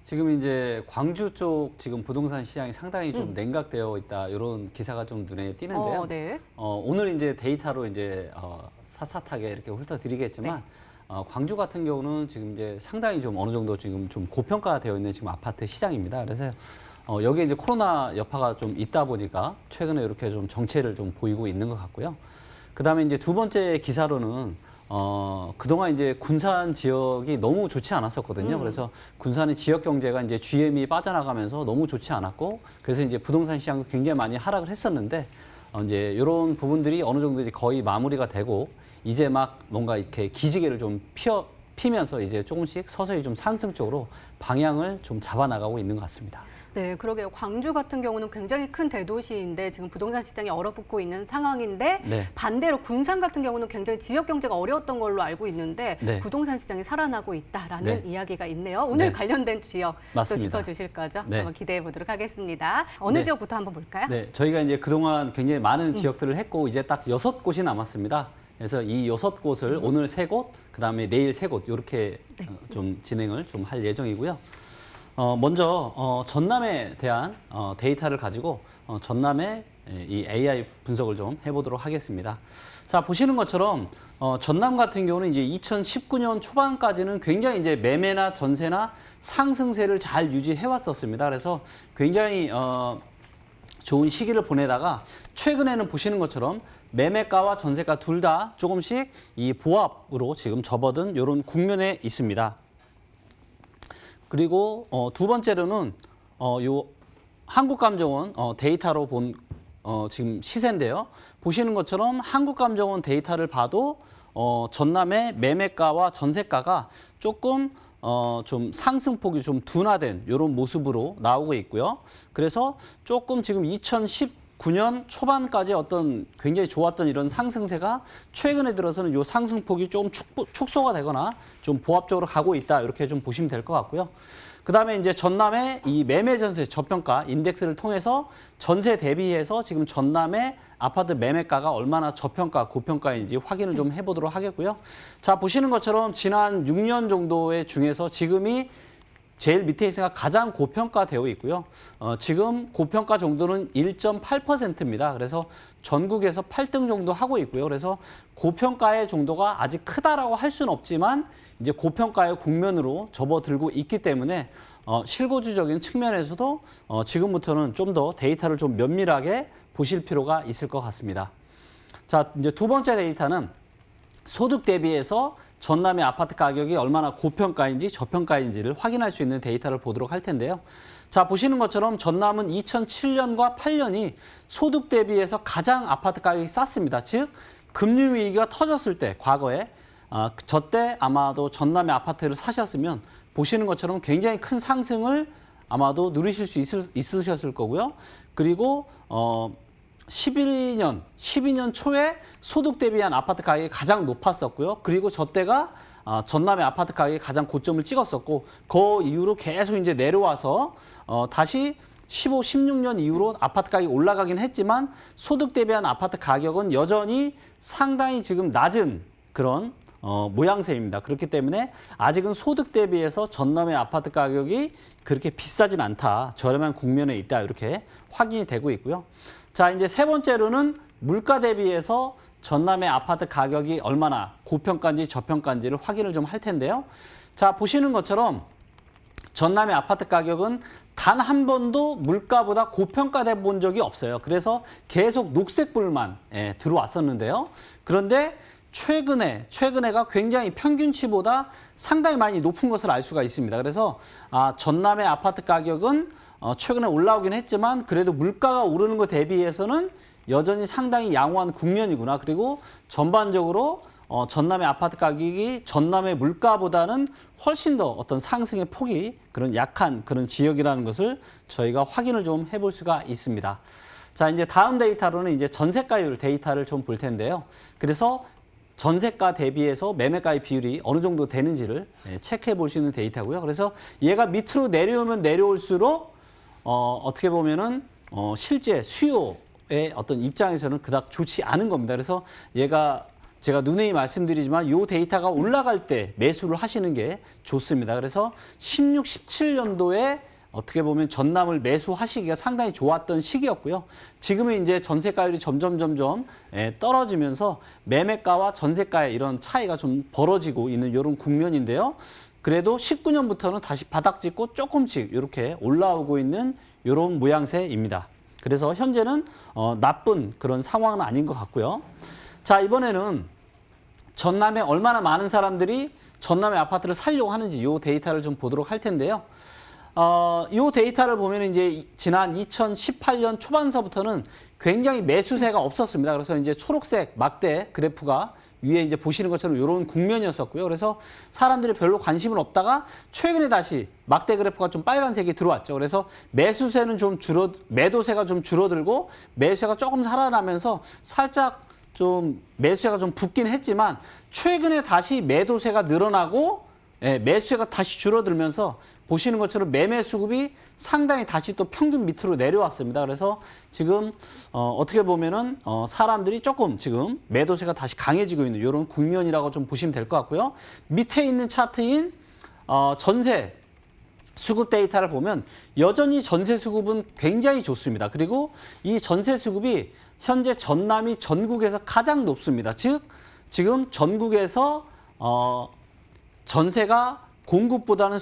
지금 이제 광주 쪽 지금 부동산 시장이 상당히 좀 냉각되어 있다 이런 기사가 좀 눈에 띄는데요. 네. 오늘 이제 데이터로 이제 샅샅하게 이렇게 훑어드리겠지만 네. 광주 같은 경우는 지금 이제 상당히 좀 어느 정도 지금 좀 고평가되어 있는 지금 아파트 시장입니다. 그래서 여기에 이제 코로나 여파가 좀 있다 보니까 최근에 이렇게 좀 정체를 좀 보이고 있는 것 같고요. 그다음에 이제 두 번째 기사로는 그동안 이제 군산 지역이 너무 좋지 않았었거든요. 그래서 군산의 지역 경제가 이제 GM이 빠져나가면서 너무 좋지 않았고, 그래서 이제 부동산 시장도 굉장히 많이 하락을 했었는데, 이제 이런 부분들이 어느 정도 이제 거의 마무리가 되고, 이제 막 뭔가 이렇게 기지개를 좀 피면서 이제 조금씩 서서히 좀 상승 쪽으로 방향을 좀 잡아나가고 있는 것 같습니다. 네, 그러게요. 광주 같은 경우는 굉장히 큰 대도시인데 지금 부동산 시장이 얼어붙고 있는 상황인데 네. 반대로 군산 같은 경우는 굉장히 지역 경제가 어려웠던 걸로 알고 있는데 네. 부동산 시장이 살아나고 있다라는 네. 이야기가 있네요. 오늘 네. 관련된 지역 또 맞습니다. 짚어주실 거죠? 네. 한번 기대해 보도록 하겠습니다. 어느 네. 지역부터 한번 볼까요? 네, 저희가 이제 그동안 굉장히 많은 지역들을 했고 이제 딱 6곳이 남았습니다. 그래서 이 6곳을 오늘 3곳, 그다음에 내일 3곳 이렇게 좀 진행을 좀 할 예정이고요. 먼저 전남에 대한 데이터를 가지고 전남의 이 AI 분석을 좀 해보도록 하겠습니다. 자, 보시는 것처럼 전남 같은 경우는 이제 2019년 초반까지는 굉장히 이제 매매나 전세나 상승세를 잘 유지해 왔었습니다. 그래서 굉장히 좋은 시기를 보내다가 최근에는 보시는 것처럼 매매가와 전세가 둘 다 조금씩 이 보합으로 지금 접어든 이런 국면에 있습니다. 그리고 두 번째로는 요 한국감정원 데이터로 본 지금 시세인데요. 보시는 것처럼 한국감정원 데이터를 봐도 전남의 매매가와 전세가가 조금 좀 상승폭이 좀 둔화된 이런 모습으로 나오고 있고요. 그래서 조금 지금 2019년 초반까지 어떤 굉장히 좋았던 이런 상승세가 최근에 들어서는 이 상승폭이 좀 축소가 되거나 좀 보합적으로 가고 있다 이렇게 좀 보시면 될 것 같고요. 그다음에 이제 전남의 이 매매 전세 저평가 인덱스를 통해서 전세 대비해서 지금 전남의 아파트 매매가가 얼마나 저평가, 고평가인지 확인을 좀 해보도록 하겠고요. 자, 보시는 것처럼 지난 6년 정도의 중에서 지금이 제일 밑에 있으니까 가장 고평가되어 있고요. 지금 고평가 정도는 1.8%입니다. 그래서 전국에서 8등 정도 하고 있고요. 그래서 고평가의 정도가 아직 크다라고 할 수는 없지만 이제 고평가의 국면으로 접어들고 있기 때문에 실거주적인 측면에서도 지금부터는 좀 더 데이터를 좀 면밀하게 보실 필요가 있을 것 같습니다. 자, 이제 두 번째 데이터는 소득 대비해서 전남의 아파트 가격이 얼마나 고평가인지 저평가인지를 확인할 수 있는 데이터를 보도록 할 텐데요. 자, 보시는 것처럼 전남은 2007년과 8년이 소득 대비해서 가장 아파트 가격이 쌌습니다. 즉, 금융위기가 터졌을 때 과거에 저때 아마도 전남의 아파트를 사셨으면 보시는 것처럼 굉장히 큰 상승을 아마도 누리실 수 있으셨을 거고요. 그리고 12년 초에 소득 대비한 아파트 가격이 가장 높았었고요. 그리고 저때가 전남의 아파트 가격이 가장 고점을 찍었었고 그 이후로 계속 이제 내려와서 다시 15, 16년 이후로 아파트 가격이 올라가긴 했지만 소득 대비한 아파트 가격은 여전히 상당히 지금 낮은 그런 모양새입니다. 그렇기 때문에 아직은 소득 대비해서 전남의 아파트 가격이 그렇게 비싸진 않다. 저렴한 국면에 있다. 이렇게 확인이 되고 있고요. 자, 이제 세 번째로는 물가 대비해서 전남의 아파트 가격이 얼마나 고평가인지 저평가인지를 확인을 좀 할 텐데요. 자, 보시는 것처럼 전남의 아파트 가격은 단 한 번도 물가보다 고평가돼 본 적이 없어요. 그래서 계속 녹색불만 들어왔었는데요. 그런데 최근에가 굉장히 평균치보다 상당히 많이 높은 것을 알 수가 있습니다. 그래서 전남의 아파트 가격은 최근에 올라오긴 했지만 그래도 물가가 오르는 것 대비해서는 여전히 상당히 양호한 국면이구나. 그리고 전반적으로 전남의 아파트 가격이 전남의 물가보다는 훨씬 더 어떤 상승의 폭이 그런 약한 그런 지역이라는 것을 저희가 확인을 좀 해볼 수가 있습니다. 자, 이제 다음 데이터로는 이제 전세가율 데이터를 좀 볼 텐데요. 그래서 전세가 대비해서 매매가의 비율이 어느 정도 되는지를 체크해 볼 수 있는 데이터고요. 그래서 얘가 밑으로 내려오면 내려올수록 어떻게 보면은 실제 수요의 어떤 입장에서는 그닥 좋지 않은 겁니다. 그래서 얘가 제가 누누이 말씀드리지만 이 데이터가 올라갈 때 매수를 하시는 게 좋습니다. 그래서 16, 17년도에 어떻게 보면 전남을 매수하시기가 상당히 좋았던 시기였고요. 지금은 이제 전세가율이 점점 떨어지면서 매매가와 전세가의 이런 차이가 좀 벌어지고 있는 이런 국면인데요. 그래도 19년부터는 다시 바닥 짚고 조금씩 이렇게 올라오고 있는 이런 모양새입니다. 그래서 현재는 나쁜 그런 상황은 아닌 것 같고요. 자, 이번에는 전남에 얼마나 많은 사람들이 전남의 아파트를 살려고 하는지 이 데이터를 좀 보도록 할 텐데요. 이 데이터를 보면 이제 지난 2018년 초반서부터는 굉장히 매수세가 없었습니다. 그래서 이제 초록색 막대 그래프가 위에 이제 보시는 것처럼 이런 국면이었었고요. 그래서 사람들이 별로 관심은 없다가 최근에 다시 막대 그래프가 좀 빨간색이 들어왔죠. 그래서 매수세는 매도세가 좀 줄어들고 매수세가 조금 살아나면서 살짝 좀 매수세가 좀 붙긴 했지만 최근에 다시 매도세가 늘어나고 매수세가 다시 줄어들면서 보시는 것처럼 매매 수급이 상당히 다시 또 평균 밑으로 내려왔습니다. 그래서 지금 어떻게 보면은 사람들이 조금 지금 매도세가 다시 강해지고 있는 이런 국면이라고 좀 보시면 될 것 같고요. 밑에 있는 차트인 전세 수급 데이터를 보면 여전히 전세 수급은 굉장히 좋습니다. 그리고 이 전세 수급이 현재 전남이 전국에서 가장 높습니다. 즉 지금 전국에서 전세가 공급보다는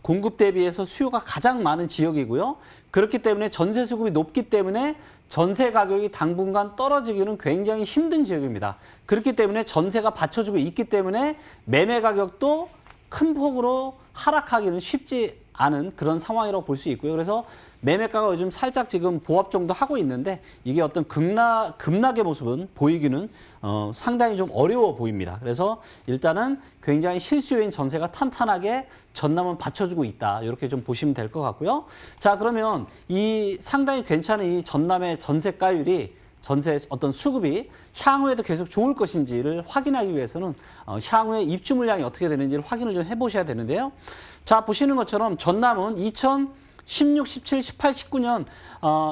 공급 대비해서 수요가 가장 많은 지역이고요. 그렇기 때문에 전세 수급이 높기 때문에 전세 가격이 당분간 떨어지기는 굉장히 힘든 지역입니다. 그렇기 때문에 전세가 받쳐주고 있기 때문에 매매 가격도 큰 폭으로 하락하기는 쉽지 않은 그런 상황이라고 볼 수 있고요. 그래서 매매가가 요즘 살짝 지금 보합 정도 하고 있는데 이게 어떤 급락의 모습은 보이기는 상당히 좀 어려워 보입니다. 그래서 일단은 굉장히 실수요인 전세가 탄탄하게 전남은 받쳐주고 있다. 이렇게 좀 보시면 될 것 같고요. 자, 그러면 이 상당히 괜찮은 이 전남의 전세가율이 전세 어떤 수급이 향후에도 계속 좋을 것인지를 확인하기 위해서는 향후에 입주 물량이 어떻게 되는지를 확인을 좀 해보셔야 되는데요. 자, 보시는 것처럼 전남은 2016, 17, 18, 19년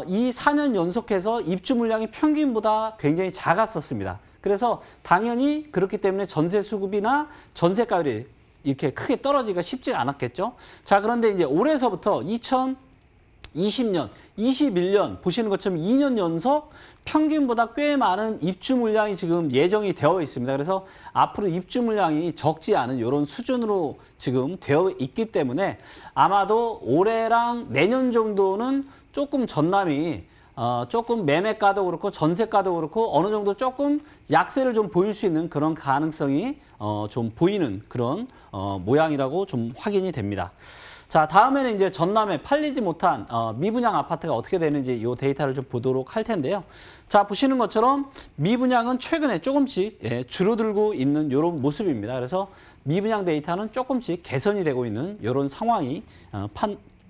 이 4년 연속해서 입주 물량이 평균보다 굉장히 작았었습니다. 그래서 당연히 그렇기 때문에 전세 수급이나 전세가율이 이렇게 크게 떨어지기가 쉽지가 않았겠죠. 자, 그런데 이제 올해서부터 2020년, 21년 보시는 것처럼 2년 연속 평균보다 꽤 많은 입주 물량이 지금 예정이 되어 있습니다. 그래서 앞으로 입주 물량이 적지 않은 이런 수준으로 지금 되어 있기 때문에 아마도 올해랑 내년 정도는 조금 전남이 조금 매매가도 그렇고 전세가도 그렇고 어느 정도 조금 약세를 좀 보일 수 있는 그런 가능성이 좀 보이는 그런 모양이라고 좀 확인이 됩니다. 자, 다음에는 이제 전남에 팔리지 못한 미분양 아파트가 어떻게 되는지 이 데이터를 좀 보도록 할 텐데요. 자, 보시는 것처럼 미분양은 최근에 조금씩 줄어들고 있는 이런 모습입니다. 그래서 미분양 데이터는 조금씩 개선이 되고 있는 이런 상황이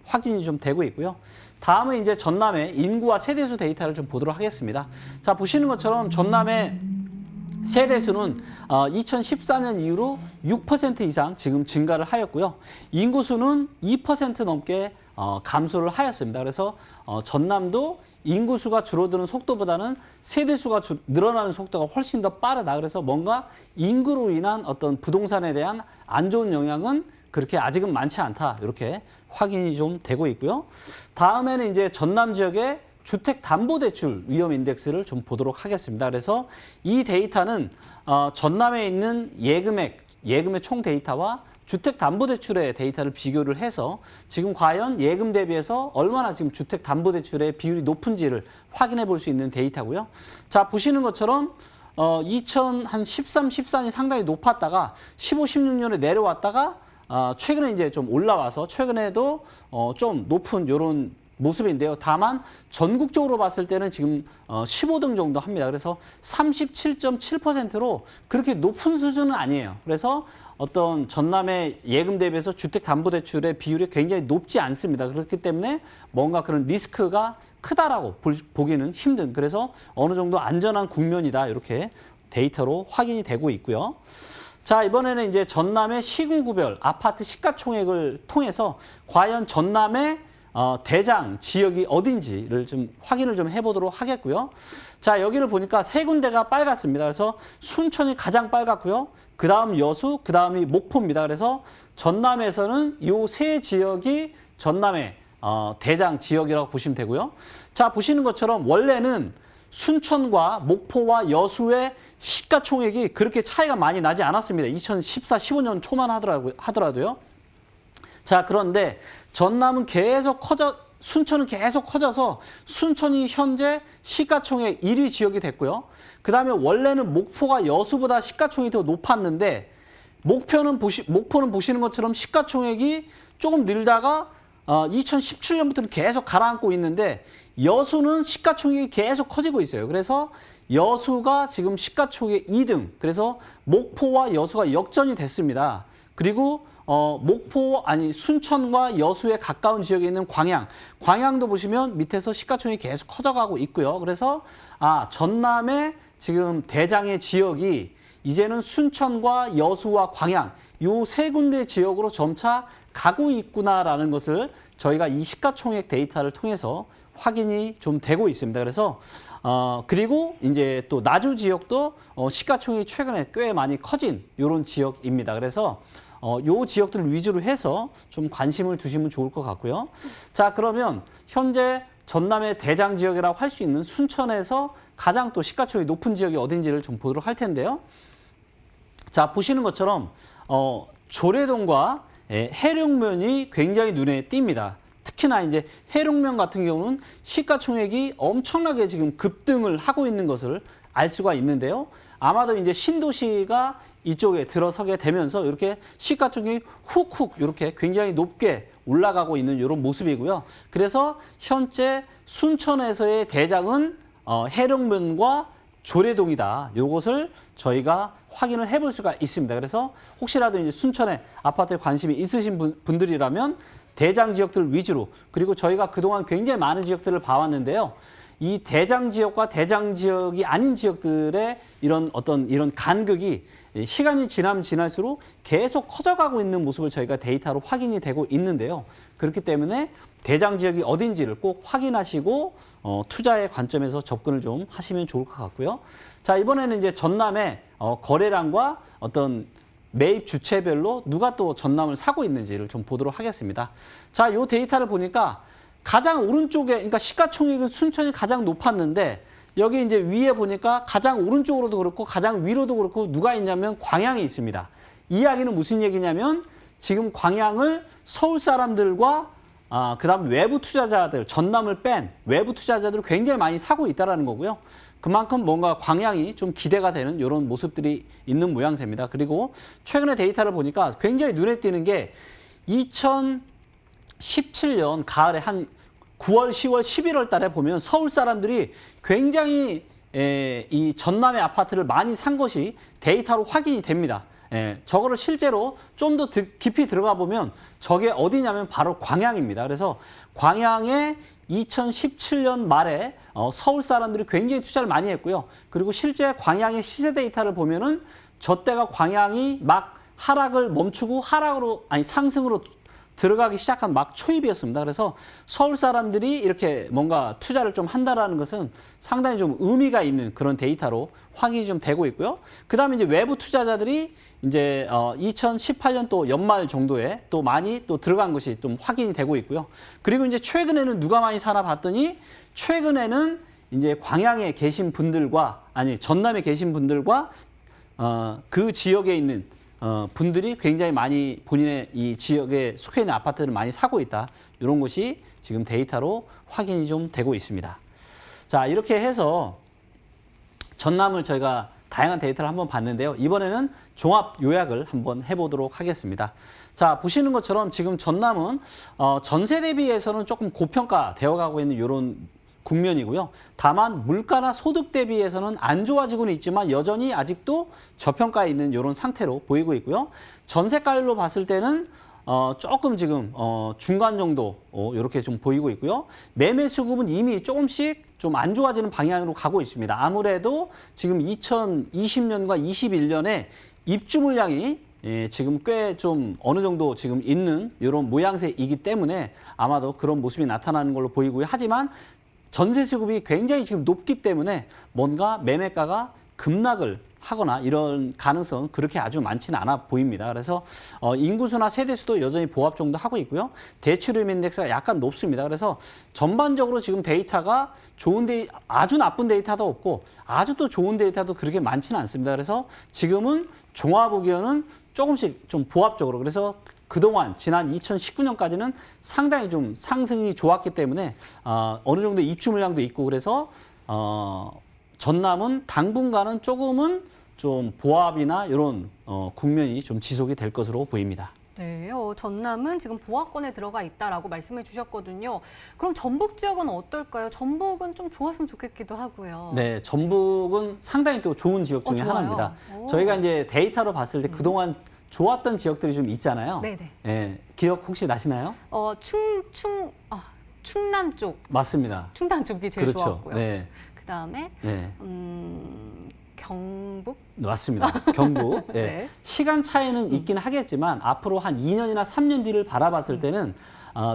확인이 좀 되고 있고요. 다음은 이제 전남의 인구와 세대수 데이터를 좀 보도록 하겠습니다. 자, 보시는 것처럼 전남의 세대수는 2014년 이후로 6% 이상 지금 증가를 하였고요. 인구수는 2% 넘게 감소를 하였습니다. 그래서 전남도 인구수가 줄어드는 속도보다는 세대수가 늘어나는 속도가 훨씬 더 빠르다. 그래서 뭔가 인구로 인한 어떤 부동산에 대한 안 좋은 영향은 그렇게 아직은 많지 않다. 이렇게 확인이 좀 되고 있고요. 다음에는 이제 전남 지역의 주택담보대출 위험 인덱스를 좀 보도록 하겠습니다. 그래서 이 데이터는 전남에 있는 예금의 총 데이터와 주택담보대출의 데이터를 비교를 해서 지금 과연 예금 대비해서 얼마나 지금 주택담보대출의 비율이 높은지를 확인해 볼 수 있는 데이터고요. 자, 보시는 것처럼 2013, 14년이 상당히 높았다가 15, 16년에 내려왔다가 최근에 이제 좀 올라와서 최근에도 좀 높은 이런 모습인데요. 다만 전국적으로 봤을 때는 지금 15등 정도 합니다. 그래서 37.7%로 그렇게 높은 수준은 아니에요. 그래서 어떤 전남의 예금 대비해서 주택담보대출의 비율이 굉장히 높지 않습니다. 그렇기 때문에 뭔가 그런 리스크가 크다라고 보기는 힘든, 그래서 어느 정도 안전한 국면이다, 이렇게 데이터로 확인이 되고 있고요. 자, 이번에는 이제 전남의 시군구별 아파트 시가총액을 통해서 과연 전남의 대장 지역이 어딘지를 좀 확인을 좀 해보도록 하겠고요. 자, 여기를 보니까 세 군데가 빨갛습니다. 그래서 순천이 가장 빨갛고요. 그 다음 여수, 그 다음이 목포입니다. 그래서 전남에서는 이 세 지역이 전남의 대장 지역이라고 보시면 되고요. 자, 보시는 것처럼 원래는 순천과 목포와 여수의 시가총액이 그렇게 차이가 많이 나지 않았습니다. 2014, 15년 초만 하더라도요. 자, 그런데 전남은 계속 순천은 계속 커져서 순천이 현재 시가총액 1위 지역이 됐고요. 그 다음에 원래는 목포가 여수보다 시가총액이 더 높았는데 목포는 보시는 것처럼 시가총액이 조금 늘다가 2017년부터는 계속 가라앉고 있는데 여수는 시가총액이 계속 커지고 있어요. 그래서 여수가 지금 시가총액 2등. 그래서 목포와 여수가 역전이 됐습니다. 그리고 순천과 여수에 가까운 지역에 있는 광양도 보시면 밑에서 시가총액이 계속 커져가고 있고요. 그래서 전남의 지금 대장의 지역이 이제는 순천과 여수와 광양 요 세 군데 지역으로 점차 가고 있구나라는 것을 저희가 이 시가총액 데이터를 통해서 확인이 좀 되고 있습니다. 그래서 그리고 이제 또 나주 지역도 시가총액이 최근에 꽤 많이 커진 이런 지역입니다. 그래서 요 지역들을 위주로 해서 좀 관심을 두시면 좋을 것 같고요. 자, 그러면 현재 전남의 대장 지역이라고 할 수 있는 순천에서 가장 또 시가총액이 높은 지역이 어딘지를 좀 보도록 할 텐데요. 자, 보시는 것처럼 조례동과 해룡면이 굉장히 눈에 띕니다. 특히나 이제 해룡면 같은 경우는 시가총액이 엄청나게 지금 급등을 하고 있는 것을 알 수가 있는데요. 아마도 이제 신도시가 이쪽에 들어서게 되면서 이렇게 시가총액이 훅훅 이렇게 굉장히 높게 올라가고 있는 이런 모습이고요. 그래서 현재 순천에서의 대장은 해룡면과 조례동이다. 이것을 저희가 확인을 해볼 수가 있습니다. 그래서 혹시라도 이제 순천에 아파트에 관심이 있으신 분들이라면 대장 지역들 위주로, 그리고 저희가 그동안 굉장히 많은 지역들을 봐왔는데요. 이 대장 지역과 대장 지역이 아닌 지역들의 이런 간극이 시간이 지나면 지날수록 계속 커져가고 있는 모습을 저희가 데이터로 확인이 되고 있는데요. 그렇기 때문에 대장 지역이 어딘지를 꼭 확인하시고 투자의 관점에서 접근을 좀 하시면 좋을 것 같고요. 자, 이번에는 이제 전남의 거래량과 어떤 매입 주체별로 누가 또 전남을 사고 있는지를 좀 보도록 하겠습니다. 자, 요 데이터를 보니까 가장 오른쪽에, 그러니까 시가총액은 순천이 가장 높았는데 여기 이제 위에 보니까 가장 오른쪽으로도 그렇고 가장 위로도 그렇고 누가 있냐면 광양이 있습니다. 이 이야기는 무슨 얘기냐면 지금 광양을 서울 사람들과 그다음 외부 투자자들, 전남을 뺀 외부 투자자들을 굉장히 많이 사고 있다는 거고요. 그만큼 뭔가 광양이 좀 기대가 되는 이런 모습들이 있는 모양새입니다. 그리고 최근에 데이터를 보니까 굉장히 눈에 띄는 게 2017년 가을에 한 9월, 10월, 11월 달에 보면 서울 사람들이 굉장히 이 전남의 아파트를 많이 산 것이 데이터로 확인이 됩니다. 저거를 실제로 좀 더 깊이 들어가 보면 저게 어디냐면 바로 광양입니다. 그래서 광양에 2017년 말에 서울 사람들이 굉장히 투자를 많이 했고요. 그리고 실제 광양의 시세 데이터를 보면은 저 때가 광양이 막 하락을 멈추고 상승으로 들어가기 시작한 막 초입이었습니다. 그래서 서울 사람들이 이렇게 뭔가 투자를 좀 한다라는 것은 상당히 좀 의미가 있는 그런 데이터로 확인이 좀 되고 있고요. 그 다음에 이제 외부 투자자들이 이제 2018년 또 연말 정도에 또 많이 또 들어간 것이 좀 확인이 되고 있고요. 그리고 이제 최근에는 누가 많이 사나 봤더니 최근에는 이제 광양에 계신 분들과 전남에 계신 분들과 그 지역에 있는 분들이 굉장히 많이 본인의 이 지역에 속해 있는 아파트를 많이 사고 있다. 이런 것이 지금 데이터로 확인이 좀 되고 있습니다. 자, 이렇게 해서 전남을 저희가 다양한 데이터를 한번 봤는데요. 이번에는 종합 요약을 한번 해보도록 하겠습니다. 자, 보시는 것처럼 지금 전남은 전세 대비해서는 조금 고평가되어 가고 있는 이런 국면이고요. 다만 물가나 소득 대비해서는 안 좋아지고는 있지만 여전히 아직도 저평가에 있는 이런 상태로 보이고 있고요. 전세가율로 봤을 때는 조금 지금 중간 정도 이렇게 좀 보이고 있고요. 매매 수급은 이미 조금씩 좀 안 좋아지는 방향으로 가고 있습니다. 아무래도 지금 2020년과 21년에 입주 물량이 지금 꽤 좀 어느 정도 지금 있는 이런 모양새이기 때문에 아마도 그런 모습이 나타나는 걸로 보이고요. 하지만 전세 수급이 굉장히 지금 높기 때문에 뭔가 매매가가 급락을 하거나 이런 가능성은 그렇게 아주 많지는 않아 보입니다. 그래서 인구수나 세대수도 여전히 보합 정도 하고 있고요. 대출임 인덱스가 약간 높습니다. 그래서 전반적으로 지금 데이터가 아주 나쁜 데이터도 없고 아주 또 좋은 데이터도 그렇게 많지는 않습니다. 그래서 지금은 종합의견은 조금씩 좀 보합적으로, 그래서 그동안 지난 2019년까지는 상당히 좀 상승이 좋았기 때문에 어느 정도 입주 물량도 있고, 그래서 전남은 당분간은 조금은 좀 보합이나 이런 국면이 좀 지속이 될 것으로 보입니다. 네, 전남은 지금 보합권에 들어가 있다라고 말씀해 주셨거든요. 그럼 전북 지역은 어떨까요? 전북은 좀 좋았으면 좋겠기도 하고요. 네, 전북은 상당히 또 좋은 지역 중에 좋아요. 하나입니다. 오. 저희가 이제 데이터로 봤을 때 그동안 좋았던 지역들이 좀 있잖아요. 네네. 예, 기억 혹시 나시나요? 충남 쪽, 맞습니다. 충남 쪽이 제일 그렇죠. 좋았고요. 네, 그다음에 네. 경북. 맞습니다. 경북. 예. 네. 시간 차이는 있긴 하겠지만 앞으로 한 2년이나 3년 뒤를 바라봤을 때는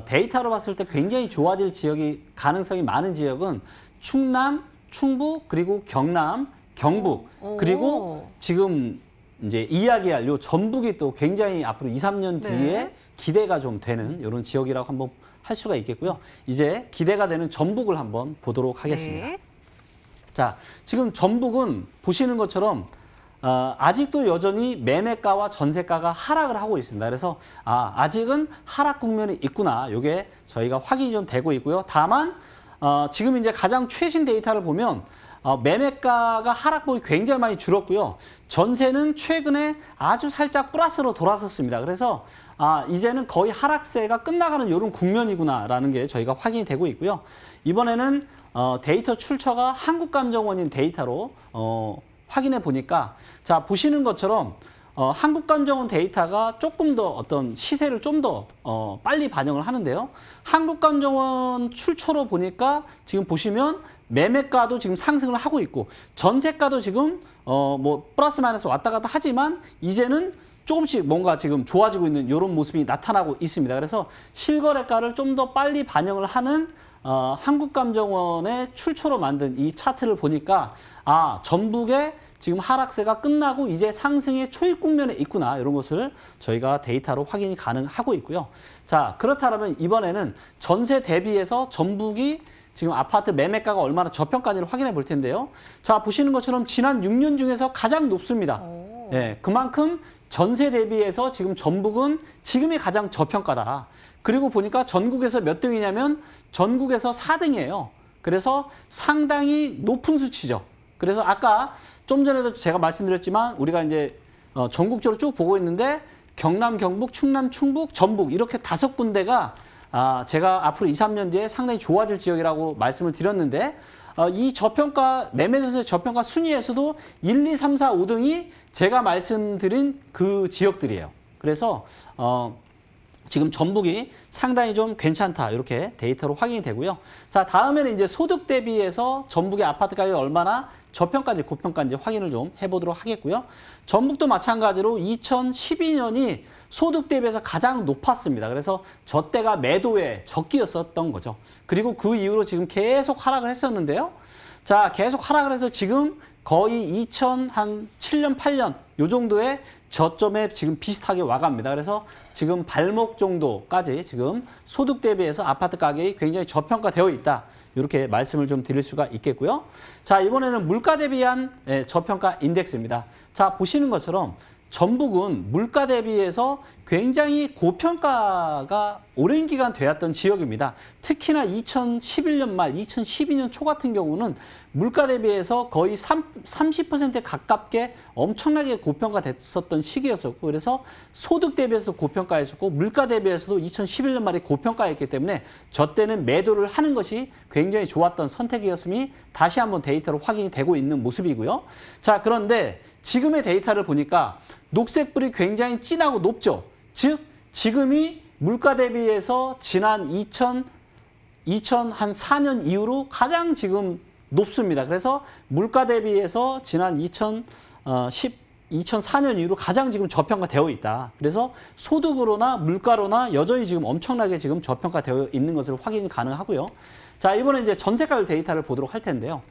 데이터로 봤을 때 굉장히 좋아질 지역이 가능성이 많은 지역은 충남, 충북, 그리고 경남, 경북, 오. 그리고 지금 이제 이야기할 요 전북이 또 굉장히 앞으로 2, 3년 뒤에 네. 기대가 좀 되는 이런 지역이라고 한번 할 수가 있겠고요. 이제 기대가 되는 전북을 한번 보도록 하겠습니다. 네. 자, 지금 전북은 보시는 것처럼 아직도 여전히 매매가와 전세가가 하락을 하고 있습니다. 그래서 아직은 하락 국면이 있구나. 이게 저희가 확인이 좀 되고 있고요. 다만 지금 이제 가장 최신 데이터를 보면 매매가가 하락폭이 굉장히 많이 줄었고요. 전세는 최근에 아주 살짝 플러스로 돌아섰습니다. 그래서 이제는 거의 하락세가 끝나가는 이런 국면이구나라는 게 저희가 확인이 되고 있고요. 이번에는 데이터 출처가 한국감정원인 데이터로 확인해 보니까, 자, 보시는 것처럼 한국감정원 데이터가 조금 더 어떤 시세를 좀 더 빨리 반영을 하는데요. 한국감정원 출처로 보니까 지금 보시면 매매가도 지금 상승을 하고 있고 전세가도 지금 뭐 플러스 마이너스 왔다 갔다 하지만 이제는 조금씩 뭔가 지금 좋아지고 있는 이런 모습이 나타나고 있습니다. 그래서 실거래가를 좀 더 빨리 반영을 하는 한국감정원의 출처로 만든 이 차트를 보니까 전북의 지금 하락세가 끝나고 이제 상승의 초입 국면에 있구나, 이런 것을 저희가 데이터로 확인이 가능하고 있고요. 자, 그렇다면 이번에는 전세 대비해서 전북이 지금 아파트 매매가가 얼마나 저평가인지를 확인해 볼 텐데요. 자, 보시는 것처럼 지난 6년 중에서 가장 높습니다. 예, 그만큼 전세 대비해서 지금 전북은 지금이 가장 저평가다. 그리고 보니까 전국에서 몇 등이냐면 전국에서 4등이에요. 그래서 상당히 높은 수치죠. 그래서 아까 좀 전에도 제가 말씀드렸지만 우리가 이제 전국적으로 쭉 보고 있는데 경남, 경북, 충남, 충북, 전북 이렇게 5군데가 제가 앞으로 2, 3년 뒤에 상당히 좋아질 지역이라고 말씀을 드렸는데 이 저평가, 매매전세 저평가 순위에서도 1, 2, 3, 4, 5등이 제가 말씀드린 그 지역들이에요. 그래서 지금 전북이 상당히 좀 괜찮다, 이렇게 데이터로 확인이 되고요. 자, 다음에는 이제 소득 대비해서 전북의 아파트 가격이 얼마나 저평가인지 고평가인지 확인을 좀 해보도록 하겠고요. 전북도 마찬가지로 2012년이 소득 대비해서 가장 높았습니다. 그래서 저 때가 매도의 적기였었던 거죠. 그리고 그 이후로 지금 계속 하락을 했었는데요. 자, 계속 하락을 해서 지금 거의 2007년, 8년 요 정도의 저점에 지금 비슷하게 와갑니다. 그래서 지금 발목 정도까지 지금 소득 대비해서 아파트 가격이 굉장히 저평가되어 있다, 이렇게 말씀을 좀 드릴 수가 있겠고요. 자, 이번에는 물가 대비한 저평가 인덱스입니다. 자, 보시는 것처럼 전북은 물가 대비해서 굉장히 고평가가 오랜 기간 되었던 지역입니다. 특히나 2011년 말, 2012년 초 같은 경우는 물가 대비해서 거의 30%에 가깝게 엄청나게 고평가 됐었던 시기였었고, 그래서 소득 대비해서도 고평가했었고 물가 대비해서도 2011년 말에 고평가였기 때문에 저 때는 매도를 하는 것이 굉장히 좋았던 선택이었음이 다시 한번 데이터로 확인이 되고 있는 모습이고요. 자, 그런데 지금의 데이터를 보니까 녹색불이 굉장히 진하고 높죠. 즉 지금이 물가 대비해서 지난 2004년 이후로 가장 지금 높습니다. 그래서 물가 대비해서 지난 2004년 이후로 가장 지금 저평가되어 있다. 그래서 소득으로나 물가로나 여전히 지금 엄청나게 지금 저평가되어 있는 것을 확인이 가능하고요. 자, 이번에 이제 전세가율 데이터를 보도록 할 텐데요.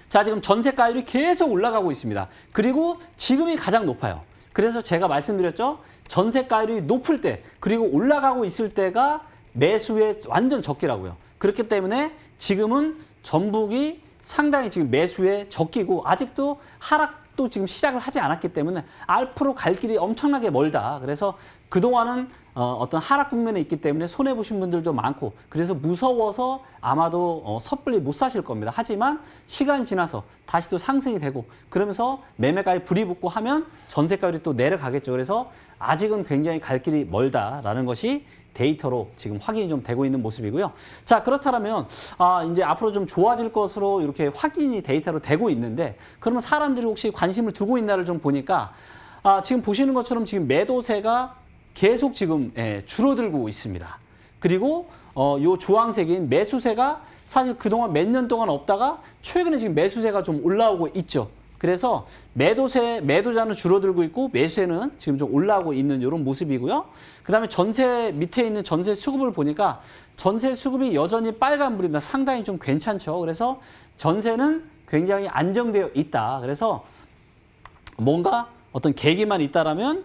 자, 지금 전세가율이 계속 올라가고 있습니다. 그리고 지금이 가장 높아요. 그래서 제가 말씀드렸죠. 전세가율이 높을 때 그리고 올라가고 있을 때가 매수의 완전 적기라고요. 그렇기 때문에 지금은 전북이 상당히 지금 매수의 적기고 아직도 하락도 지금 시작을 하지 않았기 때문에 앞으로 갈 길이 엄청나게 멀다. 그래서 그동안은 어떤 하락 국면에 있기 때문에 손해보신 분들도 많고 그래서 무서워서 아마도 섣불리 못 사실 겁니다. 하지만 시간이 지나서 다시 또 상승이 되고 그러면서 매매가에 불이 붙고 하면 전세가율이 또 내려가겠죠. 그래서 아직은 굉장히 갈 길이 멀다라는 것이 데이터로 지금 확인이 좀 되고 있는 모습이고요. 자, 그렇다면 이제 앞으로 좀 좋아질 것으로 이렇게 확인이 데이터로 되고 있는데 그러면 사람들이 혹시 관심을 두고 있나를 좀 보니까 지금 보시는 것처럼 지금 매도세가 계속 지금 줄어들고 있습니다. 그리고 요 주황색인 매수세가 사실 그동안 몇 년 동안 없다가 최근에 지금 매수세가 좀 올라오고 있죠. 그래서 매도자는 줄어들고 있고 매수세는 지금 좀 올라오고 있는 이런 모습이고요. 그다음에 전세 밑에 있는 전세 수급을 보니까 전세 수급이 여전히 빨간불입니다. 상당히 좀 괜찮죠. 그래서 전세는 굉장히 안정되어 있다. 그래서 뭔가 어떤 계기만 있다라면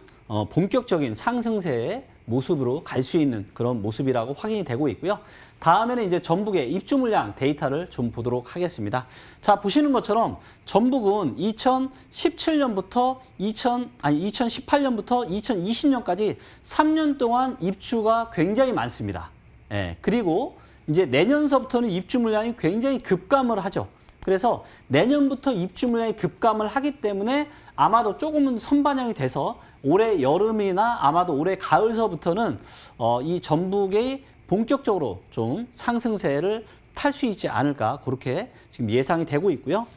본격적인 상승세의 모습으로 갈 수 있는 그런 모습이라고 확인이 되고 있고요. 다음에는 이제 전북의 입주 물량 데이터를 좀 보도록 하겠습니다. 자, 보시는 것처럼 전북은 2017년부터 2018년부터 2020년까지 3년 동안 입주가 굉장히 많습니다. 그리고 이제 내년서부터는 입주 물량이 굉장히 급감을 하죠. 그래서 내년부터 입주 물량이 급감을 하기 때문에 아마도 조금은 선반영이 돼서 올해 여름이나 아마도 올해 가을서부터는 이 전북이 본격적으로 좀 상승세를 탈 수 있지 않을까 그렇게 지금 예상이 되고 있고요.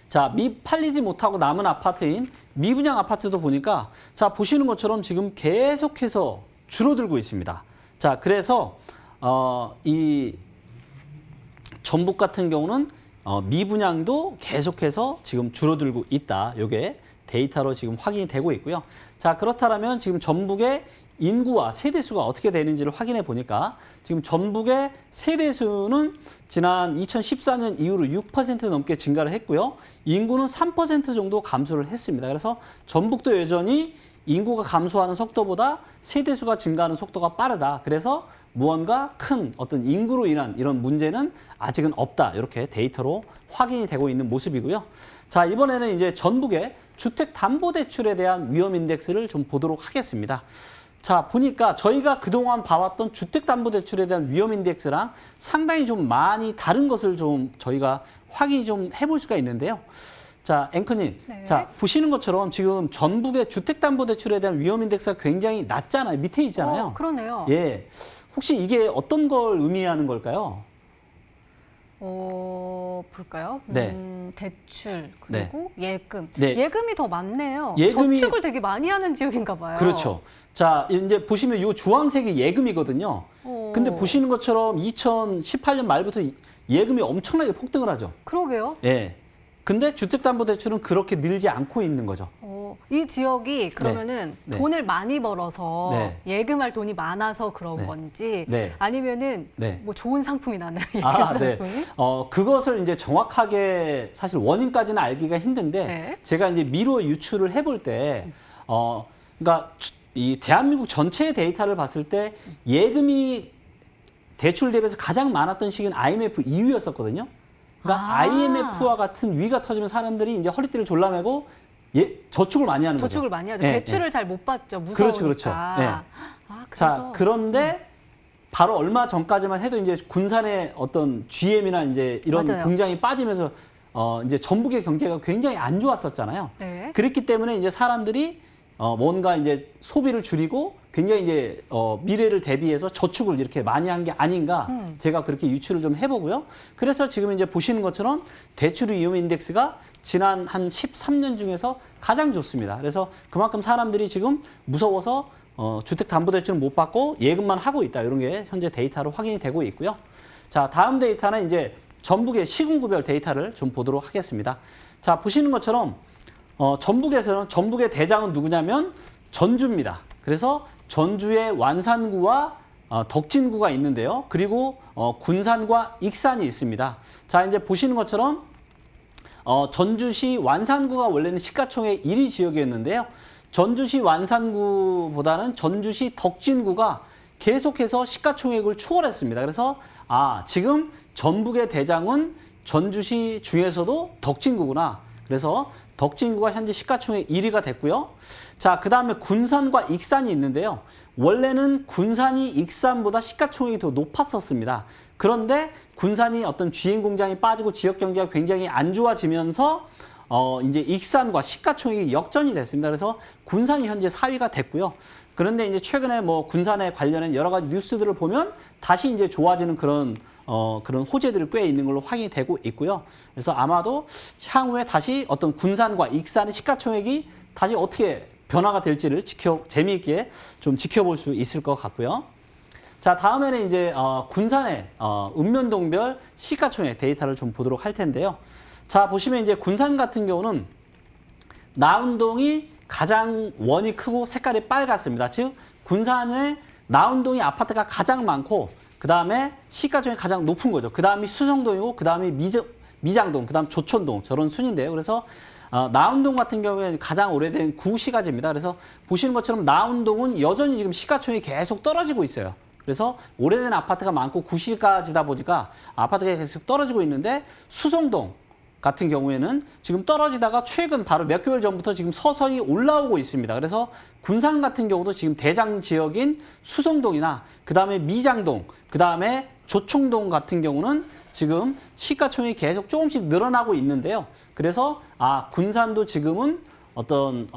자, 팔리지 못하고 남은 아파트인 미분양 아파트도 보니까 자, 보시는 것처럼 지금 계속해서 줄어들고 있습니다. 자, 그래서 이 전북 같은 경우는 미분양도 계속해서 지금 줄어들고 있다. 이게 데이터로 지금 확인이 되고 있고요. 자, 그렇다면 지금 전북의 인구와 세대수가 어떻게 되는지를 확인해 보니까 지금 전북의 세대수는 지난 2014년 이후로 6% 넘게 증가를 했고요. 인구는 3% 정도 감소를 했습니다. 그래서 전북도 여전히 인구가 감소하는 속도보다 세대수가 증가하는 속도가 빠르다. 그래서 무언가 큰 어떤 인구로 인한 이런 문제는 아직은 없다. 이렇게 데이터로 확인이 되고 있는 모습이고요. 자, 이번에는 이제 전북의 주택담보대출에 대한 위험 인덱스를 좀 보도록 하겠습니다. 자, 보니까 저희가 그동안 봐왔던 주택담보대출에 대한 위험 인덱스랑 상당히 좀 많이 다른 것을 좀 저희가 확인이 좀 해볼 수가 있는데요. 자, 앵커님. 네. 자, 보시는 것처럼 지금 전북의 주택담보대출에 대한 위험 인덱스가 굉장히 낮잖아요. 밑에 있잖아요. 그러네요. 예. 혹시 이게 어떤 걸 의미하는 걸까요? 볼까요? 네. 대출 그리고 예금. 네. 예금이 더 많네요. 예금이- 저축을 되게 많이 하는 지역인가 봐요. 그렇죠. 자, 이제 보시면 이 주황색이 예금이거든요. 근데 보시는 것처럼 2018년 말부터 예금이 엄청나게 폭등을 하죠. 그러게요. 예. 근데 주택담보대출은 그렇게 늘지 않고 있는 거죠. 이 지역이 그러면은 네. 돈을 많이 벌어서 네. 예금할 돈이 많아서 그런 네. 건지 네. 아니면은 네. 뭐 좋은 상품이 나나요? 예금 네. 상품이? 그것을 이제 정확하게 사실 원인까지는 알기가 힘든데 네. 제가 이제 미로 유출을 해볼 때, 그러니까 이 대한민국 전체의 데이터를 봤을 때 예금이 대출 대비해서 가장 많았던 시기는 IMF 이후였었거든요. 그러니까 IMF와 같은 위기가 터지면 사람들이 이제 허리띠를 졸라매고 저축을 많이 하는 거죠. 저축을 많이 하죠. 예, 대출을 잘 못 받죠. 무서우니까. 그렇죠, 그렇죠. 예. 그래서 자, 그런데 바로 얼마 전까지만 해도 이제 군산의 어떤 GM이나 이제 이런 맞아요. 공장이 빠지면서 이제 전북의 경제가 굉장히 안 좋았었잖아요. 네. 그렇기 때문에 이제 사람들이 뭔가 이제 소비를 줄이고 굉장히 이제 미래를 대비해서 저축을 이렇게 많이 한 게 아닌가 제가 그렇게 유추를 좀 해보고요. 그래서 지금 이제 보시는 것처럼 대출 위험 인덱스가 지난 한 13년 중에서 가장 좋습니다. 그래서 그만큼 사람들이 지금 무서워서 주택담보대출을 못 받고 예금만 하고 있다. 이런 게 현재 데이터로 확인이 되고 있고요. 자, 다음 데이터는 이제 전북의 시군구별 데이터를 좀 보도록 하겠습니다. 자, 보시는 것처럼 전북에서는 전북의 대장은 누구냐면 전주입니다. 그래서 전주의 완산구와 덕진구가 있는데요. 그리고 군산과 익산이 있습니다. 자, 이제 보시는 것처럼 전주시 완산구가 원래는 시가총액 1위 지역이었는데요. 전주시 완산구보다는 전주시 덕진구가 계속해서 시가총액을 추월했습니다. 그래서 지금 전북의 대장은 전주시 중에서도 덕진구구나. 그래서 덕진구가 현재 시가총액 1위가 됐고요. 자, 그 다음에 군산과 익산이 있는데요. 원래는 군산이 익산보다 시가총액이 더 높았었습니다. 그런데 군산이 어떤 주인 공장이 빠지고 지역 경제가 굉장히 안 좋아지면서 이제 익산과 시가총액이 역전이 됐습니다. 그래서 군산이 현재 4위가 됐고요. 그런데 이제 최근에 뭐 군산에 관련한 여러 가지 뉴스들을 보면 다시 이제 좋아지는 그런 호재들이 꽤 있는 걸로 확인이 되고 있고요. 그래서 아마도 향후에 다시 어떤 군산과 익산의 시가총액이 다시 어떻게 변화가 될지를 재미있게 좀 지켜볼 수 있을 것 같고요. 자, 다음에는 이제 군산의 읍면동별 시가총액 데이터를 좀 보도록 할 텐데요. 자, 보시면 이제 군산 같은 경우는 나운동이 가장 원이 크고 색깔이 빨갛습니다. 즉 군산의 나운동이 아파트가 가장 많고 그 다음에 시가총액이 가장 높은 거죠. 그 다음이 수성동이고 그 다음이 미장동, 그 다음 조촌동 저런 순인데요. 그래서 나운동 같은 경우에 가장 오래된 구시가지입니다. 그래서 보시는 것처럼 나운동은 여전히 지금 시가총액이 계속 떨어지고 있어요. 그래서 오래된 아파트가 많고 구시가지다 보니까 아파트가 계속 떨어지고 있는데 수성동 같은 경우에는 지금 떨어지다가 최근 바로 몇 개월 전부터 지금 서서히 올라오고 있습니다. 그래서 군산 같은 경우도 지금 대장 지역인 수성동이나 그 다음에 미장동, 그 다음에 조총동 같은 경우는 지금 시가총액이 계속 조금씩 늘어나고 있는데요. 그래서 군산도 지금은 어떤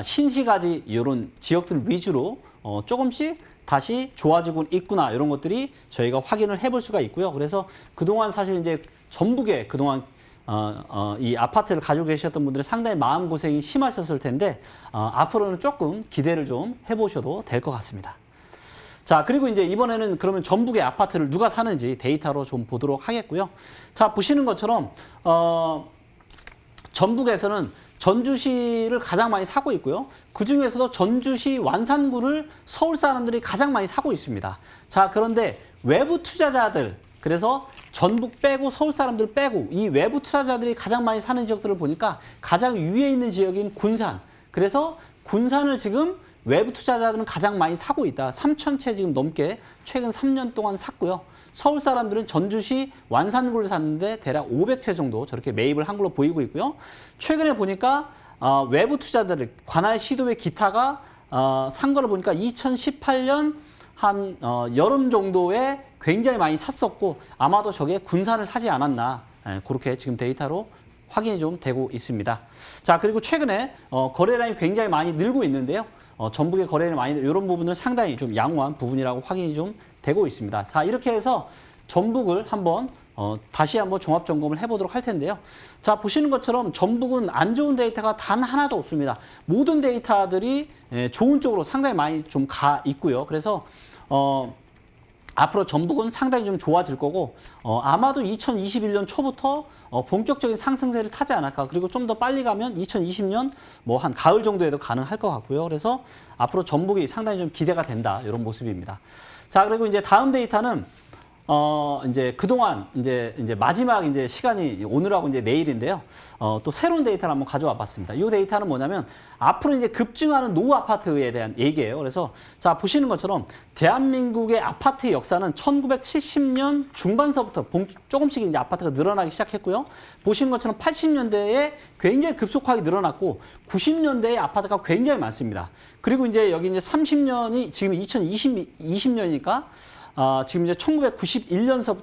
신시가지 이런 지역들 위주로 조금씩 다시 좋아지고 있구나 이런 것들이 저희가 확인을 해볼 수가 있고요. 그래서 그동안 사실 이제 전북에 그동안 이 아파트를 가지고 계셨던 분들은 상당히 마음고생이 심하셨을 텐데 앞으로는 조금 기대를 좀 해보셔도 될 것 같습니다. 자, 그리고 이제 이번에는 그러면 전북의 아파트를 누가 사는지 데이터로 좀 보도록 하겠고요. 자, 보시는 것처럼 전북에서는 전주시를 가장 많이 사고 있고요. 그중에서도 전주시 완산구를 서울 사람들이 가장 많이 사고 있습니다. 자, 그런데 외부 투자자들, 그래서 전북 빼고 서울 사람들 빼고 이 외부 투자자들이 가장 많이 사는 지역들을 보니까 가장 위에 있는 지역인 군산. 그래서 군산을 지금 외부 투자자들은 가장 많이 사고 있다. 3,000채 지금 넘게 최근 3년 동안 샀고요. 서울 사람들은 전주시 완산구를 샀는데 대략 500채 정도 저렇게 매입을 한 걸로 보이고 있고요. 최근에 보니까 외부 투자자들, 관할 시도의 기타가 산 거를 보니까 2018년 한 여름 정도에 굉장히 많이 샀었고 아마도 저게 군산을 사지 않았나 그렇게 지금 데이터로 확인이 좀 되고 있습니다. 자, 그리고 최근에 거래량이 굉장히 많이 늘고 있는데요. 전북의 거래는 많이 이런 부분은 상당히 좀 양호한 부분이라고 확인이 좀 되고 있습니다. 자, 이렇게 해서 전북을 한번 다시 한번 종합 점검을 해보도록 할 텐데요. 자, 보시는 것처럼 전북은 안 좋은 데이터가 단 하나도 없습니다. 모든 데이터들이 좋은 쪽으로 상당히 많이 좀 가 있고요. 그래서 앞으로 전북은 상당히 좀 좋아질 거고 아마도 2021년 초부터 본격적인 상승세를 타지 않을까. 그리고 좀 더 빨리 가면 2020년 뭐 한 가을 정도에도 가능할 것 같고요. 그래서 앞으로 전북이 상당히 좀 기대가 된다 이런 모습입니다. 자, 그리고 이제 다음 데이터는 이제 그동안 이제 마지막 이제 시간이 오늘하고 이제 내일인데요. 또 새로운 데이터를 한번 가져와 봤습니다. 이 데이터는 뭐냐면 앞으로 이제 급증하는 노후 아파트에 대한 얘기예요. 그래서 자, 보시는 것처럼 대한민국의 아파트 역사는 1970년 중반서부터 조금씩 이제 아파트가 늘어나기 시작했고요. 보시는 것처럼 80년대에 굉장히 급속하게 늘어났고 90년대에 아파트가 굉장히 많습니다. 그리고 이제 여기 이제 30년이 지금 2020년이니까 지금 이제 1991년서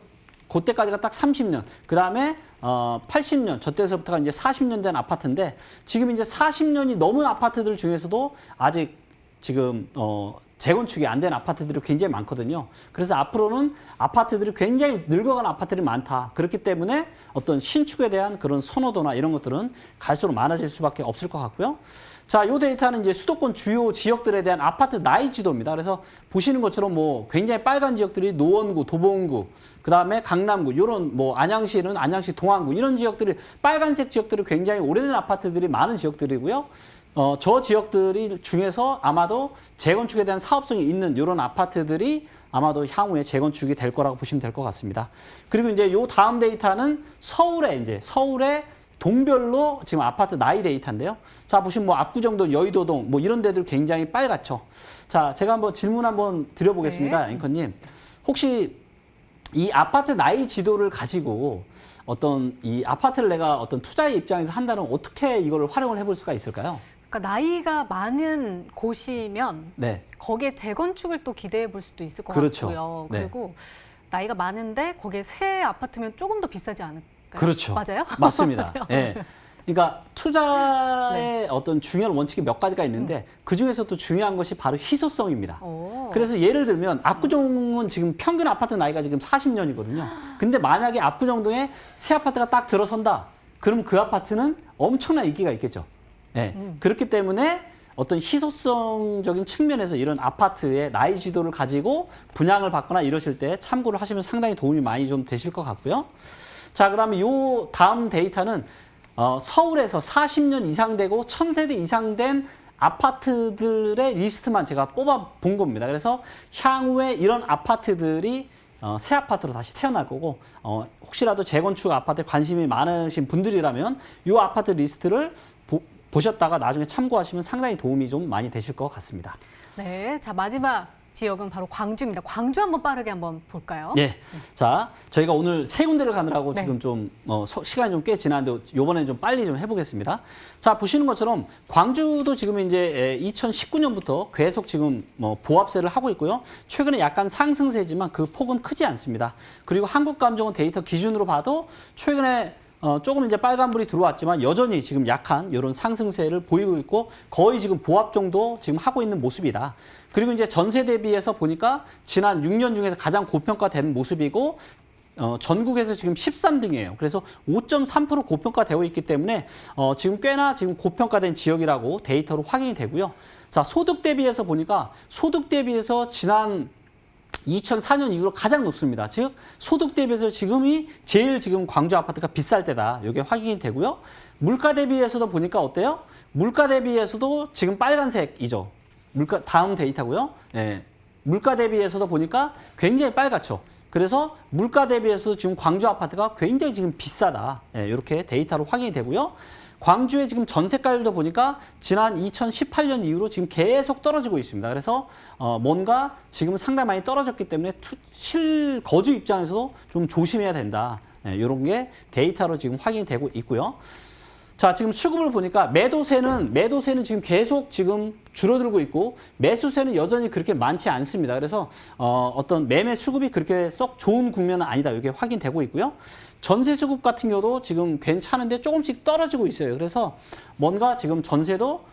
그때까지가 딱 30년. 그 다음에 80년 저때서부터가 이제 40년 된 아파트인데 지금 이제 40년이 넘은 아파트들 중에서도 아직 지금 재건축이 안 된 아파트들이 굉장히 많거든요. 그래서 앞으로는 아파트들이 굉장히 늙어가는 아파트들이 많다. 그렇기 때문에 어떤 신축에 대한 그런 선호도나 이런 것들은 갈수록 많아질 수밖에 없을 것 같고요. 자, 이 데이터는 이제 수도권 주요 지역들에 대한 아파트 나이 지도입니다. 그래서 보시는 것처럼 뭐 굉장히 빨간 지역들이 노원구, 도봉구, 그 다음에 강남구, 이런 뭐 안양시는 안양시 동안구 이런 지역들이 빨간색 지역들이 굉장히 오래된 아파트들이 많은 지역들이고요. 저 지역들이 중에서 아마도 재건축에 대한 사업성이 있는 이런 아파트들이 아마도 향후에 재건축이 될 거라고 보시면 될 것 같습니다. 그리고 이제 요 다음 데이터는 서울의 동별로 지금 아파트 나이 데이터인데요. 자, 보시면 뭐 압구정동, 여의도동 뭐 이런 데들 굉장히 빨갛죠. 자, 제가 한번 질문 한번 드려보겠습니다. 앵커님. 혹시 이 아파트 나이 지도를 가지고 어떤 이 아파트를 내가 어떤 투자의 입장에서 한다면 어떻게 이걸 활용을 해볼 수가 있을까요? 그러니까 나이가 많은 곳이면 네. 거기에 재건축을 또 기대해 볼 수도 있을 것 그렇죠. 같고요. 네. 그리고 나이가 많은데 거기에 새 아파트면 조금 더 비싸지 않을까요? 그렇죠. 맞아요? 맞습니다. 맞아요. 예. 그러니까 투자의 어떤 중요한 원칙이 몇 가지가 있는데 그 중에서도 중요한 것이 바로 희소성입니다. 오. 그래서 예를 들면 압구정은 지금 평균 아파트 나이가 지금 40년이거든요. 근데 만약에 압구정동에 새 아파트가 딱 들어선다. 그럼 그 아파트는 엄청난 인기가 있겠죠. 예. 그렇기 때문에 어떤 희소성적인 측면에서 이런 아파트의 나이 지도를 가지고 분양을 받거나 이러실 때 참고를 하시면 상당히 도움이 많이 좀 되실 것 같고요. 자, 그다음에 요 다음 데이터는 서울에서 40년 이상 되고 1000세대 이상 된 아파트들의 리스트만 제가 뽑아 본 겁니다. 그래서 향후에 이런 아파트들이 새 아파트로 다시 태어날 거고 혹시라도 재건축 아파트에 관심이 많으신 분들이라면 이 아파트 리스트를 보셨다가 나중에 참고하시면 상당히 도움이 좀 많이 되실 것 같습니다. 네, 자 마지막 지역은 바로 광주입니다. 광주 한번 빠르게 한번 볼까요? 예. 자, 저희가 오늘 세 군데를 가느라고 네. 지금 좀 시간이 좀 꽤 지났는데 이번에는 좀 빨리 좀 해보겠습니다. 자, 보시는 것처럼 광주도 지금 이제 2019년부터 계속 지금 보합세를 하고 있고요. 최근에 약간 상승세지만 그 폭은 크지 않습니다. 그리고 한국감정원 데이터 기준으로 봐도 최근에 조금 이제 빨간불이 들어왔지만 여전히 지금 약한 이런 상승세를 보이고 있고 거의 지금 보합 정도 지금 하고 있는 모습이다. 그리고 이제 전세 대비해서 보니까 지난 6년 중에서 가장 고평가된 모습이고 전국에서 지금 13등이에요. 그래서 5.3% 고평가되어 있기 때문에 지금 꽤나 지금 고평가된 지역이라고 데이터로 확인이 되고요. 자, 소득 대비해서 보니까 소득 대비해서 지난 2004년 이후로 가장 높습니다. 즉 소득 대비해서 지금이 제일 지금 광주 아파트가 비쌀 때다. 이게 확인이 되고요. 물가 대비해서도 보니까 어때요? 물가 대비해서도 지금 빨간색이죠. 물가 다음 데이터고요. 예. 물가 대비해서도 보니까 굉장히 빨갛죠. 그래서 물가 대비해서 지금 광주 아파트가 굉장히 지금 비싸다. 예, 이렇게 데이터로 확인이 되고요. 광주의 지금 전세가율도 보니까 지난 2018년 이후로 지금 계속 떨어지고 있습니다. 그래서 뭔가 지금 상당히 많이 떨어졌기 때문에 실거주 입장에서도 좀 조심해야 된다. 이런 게 데이터로 지금 확인이 되고 있고요. 자, 지금 수급을 보니까 매도세는 지금 계속 지금 줄어들고 있고 매수세는 여전히 그렇게 많지 않습니다. 그래서 어떤 매매 수급이 그렇게 썩 좋은 국면은 아니다. 이게 확인되고 있고요. 전세 수급 같은 경우도 지금 괜찮은데 조금씩 떨어지고 있어요. 그래서 뭔가 지금 전세도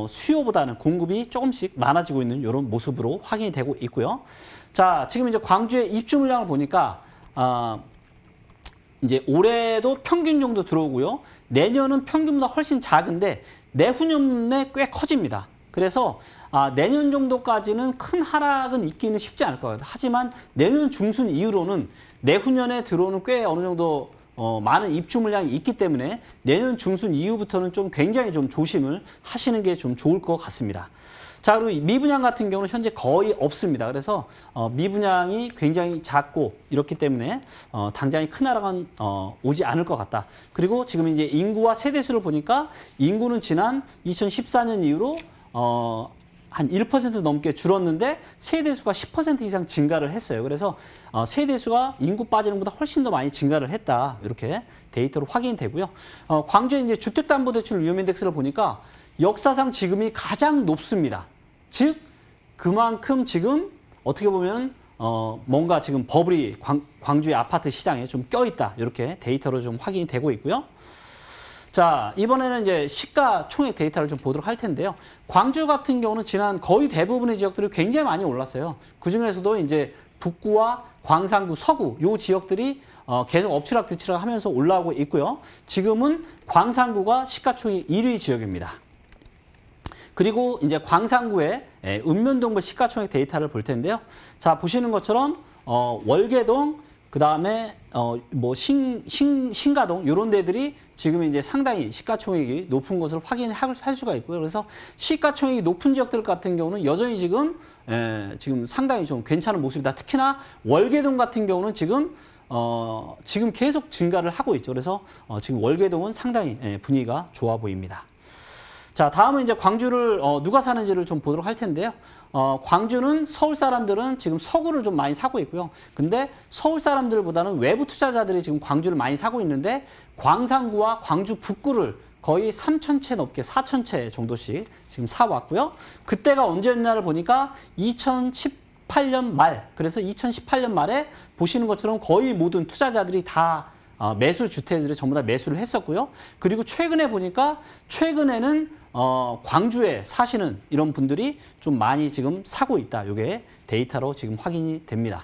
수요보다는 공급이 조금씩 많아지고 있는 이런 모습으로 확인이 되고 있고요. 자, 지금 이제 광주의 입주 물량을 보니까 이제 올해도 평균 정도 들어오고요. 내년은 평균보다 훨씬 작은데 내후년에 꽤 커집니다. 그래서 내년 정도까지는 큰 하락은 있기는 쉽지 않을 것 같아요. 하지만 내년 중순 이후로는 내후년에 들어오는 꽤 어느 정도 많은 입주 물량이 있기 때문에 내년 중순 이후부터는 좀 굉장히 좀 조심을 하시는 게 좀 좋을 것 같습니다. 자, 그리고 미분양 같은 경우는 현재 거의 없습니다. 그래서 미분양이 굉장히 작고 이렇기 때문에 당장에 큰 하락은 오지 않을 것 같다. 그리고 지금 이제 인구와 세대수를 보니까 인구는 지난 2014년 이후로 한 1% 넘게 줄었는데 세대수가 10% 이상 증가를 했어요. 그래서 세대수가 인구 빠지는 것보다 훨씬 더 많이 증가를 했다. 이렇게 데이터로 확인이 되고요. 광주의 이제 주택담보대출 위험인덱스를 보니까 역사상 지금이 가장 높습니다. 즉 그만큼 지금 어떻게 보면 뭔가 지금 버블이 광주의 아파트 시장에 좀 껴있다. 이렇게 데이터로 좀 확인이 되고 있고요. 자, 이번에는 이제 시가총액 데이터를 좀 보도록 할 텐데요. 광주 같은 경우는 지난 거의 대부분의 지역들이 굉장히 많이 올랐어요. 그중에서도 이제 북구와 광산구, 서구 요 지역들이 계속 엎치락뒤치락 하면서 올라오고 있고요. 지금은 광산구가 시가총액 1위 지역입니다. 그리고 이제 광산구의 읍면동굴 시가총액 데이터를 볼 텐데요. 자, 보시는 것처럼 월계동, 그 다음에 뭐 신가동 이런 데들이 지금 이제 상당히 시가총액이 높은 것을 확인할 수가 있고요. 그래서 시가총액이 높은 지역들 같은 경우는 여전히 지금 상당히 좀 괜찮은 모습이다. 특히나 월계동 같은 경우는 지금 계속 증가를 하고 있죠. 그래서 지금 월계동은 상당히 분위기가 좋아 보입니다. 자, 다음은 이제 광주를 누가 사는지를 좀 보도록 할 텐데요. 광주는 서울 사람들은 지금 서구를 좀 많이 사고 있고요. 근데 서울 사람들보다는 외부 투자자들이 지금 광주를 많이 사고 있는데 광산구와 광주 북구를 거의 3,000채 넘게 4,000채 정도씩 지금 사왔고요. 그때가 언제였냐를 보니까 2018년 말, 그래서 2018년 말에 보시는 것처럼 거의 모든 투자자들이 다 매수 주택들을 전부 다 매수를 했었고요. 그리고 최근에 보니까 최근에는 광주에 사시는 이런 분들이 좀 많이 지금 사고 있다. 이게 데이터로 지금 확인이 됩니다.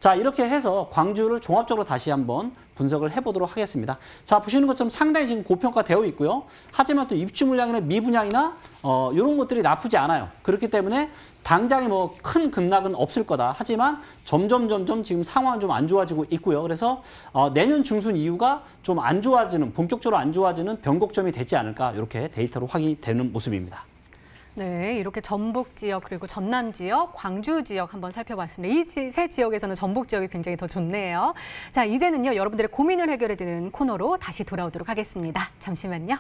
자, 이렇게 해서 광주를 종합적으로 다시 한번 분석을 해보도록 하겠습니다. 자, 보시는 것처럼 상당히 지금 고평가되어 있고요. 하지만 또 입주 물량이나 미분양이나 이런 것들이 나쁘지 않아요. 그렇기 때문에 당장에 뭐 큰 급락은 없을 거다. 하지만 점점 지금 상황은 좀 안 좋아지고 있고요. 그래서 내년 중순 이후가 좀 안 좋아지는, 본격적으로 안 좋아지는 변곡점이 되지 않을까, 이렇게 데이터로 확인이 되는 모습입니다. 네, 이렇게 전북 지역 그리고 전남 지역, 광주 지역 한번 살펴봤습니다. 이 세 지역에서는 전북 지역이 굉장히 더 좋네요. 자, 이제는요, 여러분들의 고민을 해결해 드리는 코너로 다시 돌아오도록 하겠습니다. 잠시만요.